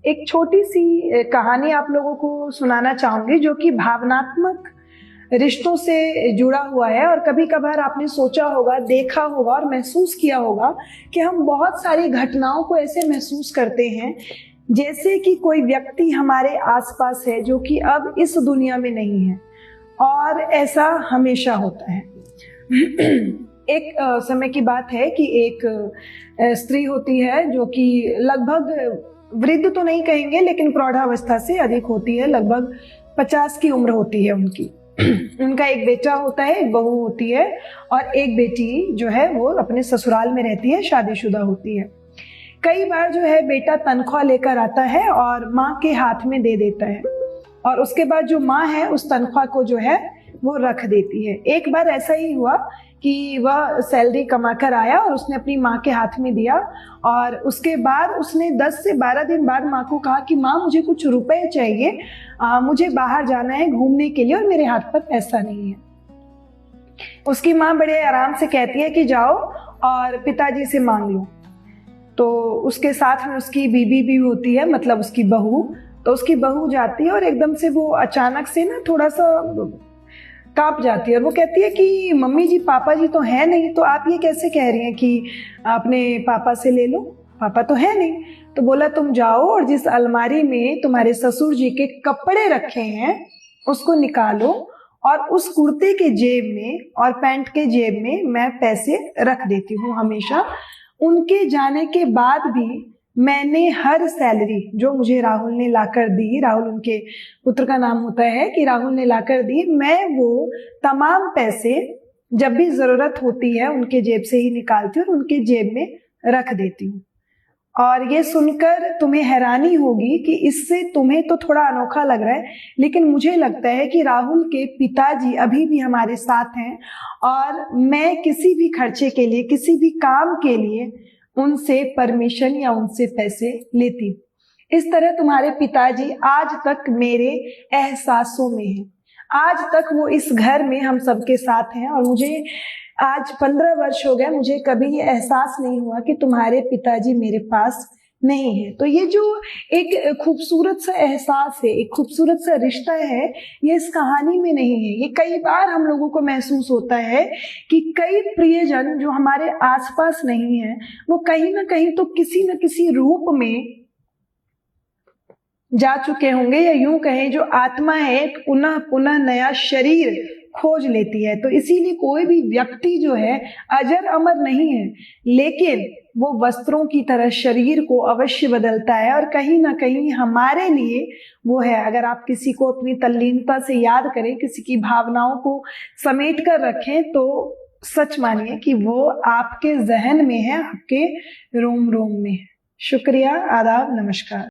एक छोटी सी कहानी आप लोगों को सुनाना चाहूंगी जो कि भावनात्मक रिश्तों से जुड़ा हुआ है। और कभी कभार आपने सोचा होगा, देखा होगा और महसूस किया होगा कि हम बहुत सारी घटनाओं को ऐसे महसूस करते हैं जैसे कि कोई व्यक्ति हमारे आसपास है जो कि अब इस दुनिया में नहीं है, और ऐसा हमेशा होता है। एक समय की बात है कि एक स्त्री होती है जो कि लगभग वृद्ध तो नहीं कहेंगे लेकिन प्रौढ़ावस्था से अधिक होती है, लगभग 50 की उम्र होती है उनकी। उनका एक बेटा होता है, एक बहू होती है, और एक बेटी जो है वो अपने ससुराल में रहती है, शादीशुदा होती है। कई बार जो है बेटा तनख्वाह लेकर आता है और माँ के हाथ में दे देता है, और उसके बाद जो माँ है उस तनख्वाह को जो है वो रख देती है। एक बार ऐसा ही हुआ कि वह सैलरी कमाकर आया और उसने अपनी माँ के हाथ में दिया, और उसके बाद उसने 10 से 12 दिन बाद माँ को कहा कि माँ मुझे कुछ रुपए चाहिए, मुझे बाहर जाना है घूमने के लिए और मेरे हाथ पर पैसा नहीं है। उसकी माँ बड़े आराम से कहती है कि जाओ और पिताजी से मांग लो। तो उसके साथ में उसकी बीबी भी होती है, मतलब उसकी बहू। तो उसकी बहू जाती है और एकदम से वो अचानक से ना थोड़ा सा कांप जाती है, और वो कहती है कि मम्मी जी पापा जी तो है नहीं, तो आप ये कैसे कह रही हैं कि अपने पापा से ले लो, पापा तो है नहीं। तो बोला तुम जाओ और जिस अलमारी में तुम्हारे ससुर जी के कपड़े रखे हैं उसको निकालो, और उस कुर्ते के जेब में और पैंट के जेब में मैं पैसे रख देती हूँ हमेशा। उनके जाने के बाद भी मैंने हर सैलरी जो मुझे राहुल ने लाकर दी, राहुल उनके पुत्र का नाम होता है, कि राहुल ने लाकर दी, मैं वो तमाम पैसे जब भी जरूरत होती है उनके जेब से ही निकालती हूँ और उनके जेब में रख देती हूँ। और ये सुनकर तुम्हें हैरानी होगी कि इससे तुम्हें तो थोड़ा अनोखा लग रहा है, लेकिन मुझे लगता है कि राहुल के पिताजी अभी भी हमारे साथ हैं, और मैं किसी भी खर्चे के लिए, किसी भी काम के लिए उनसे परमिशन या उनसे पैसे लेती। इस तरह तुम्हारे पिताजी आज तक मेरे एहसासों में हैं, आज तक वो इस घर में हम सबके साथ हैं, और मुझे आज 15 वर्ष हो गए, मुझे कभी ये एहसास नहीं हुआ कि तुम्हारे पिताजी मेरे पास नहीं है। तो ये जो एक खूबसूरत सा एहसास है, एक खूबसूरत सा रिश्ता है, ये इस कहानी में नहीं है। ये कई बार हम लोगों को महसूस होता है कि कई प्रियजन जो हमारे आसपास नहीं है वो कहीं ना कहीं तो किसी न किसी रूप में जा चुके होंगे, या यूं कहें जो आत्मा है पुनः पुनः नया शरीर खोज लेती है। तो इसीलिए कोई भी व्यक्ति जो है अजर अमर नहीं है, लेकिन वो वस्त्रों की तरह शरीर को अवश्य बदलता है, और कहीं ना कहीं हमारे लिए वो है। अगर आप किसी को अपनी तल्लीनता से याद करें, किसी की भावनाओं को समेट कर रखें, तो सच मानिए कि वो आपके जहन में है, आपके रोम रोम में है। शुक्रिया, आदाब, नमस्कार।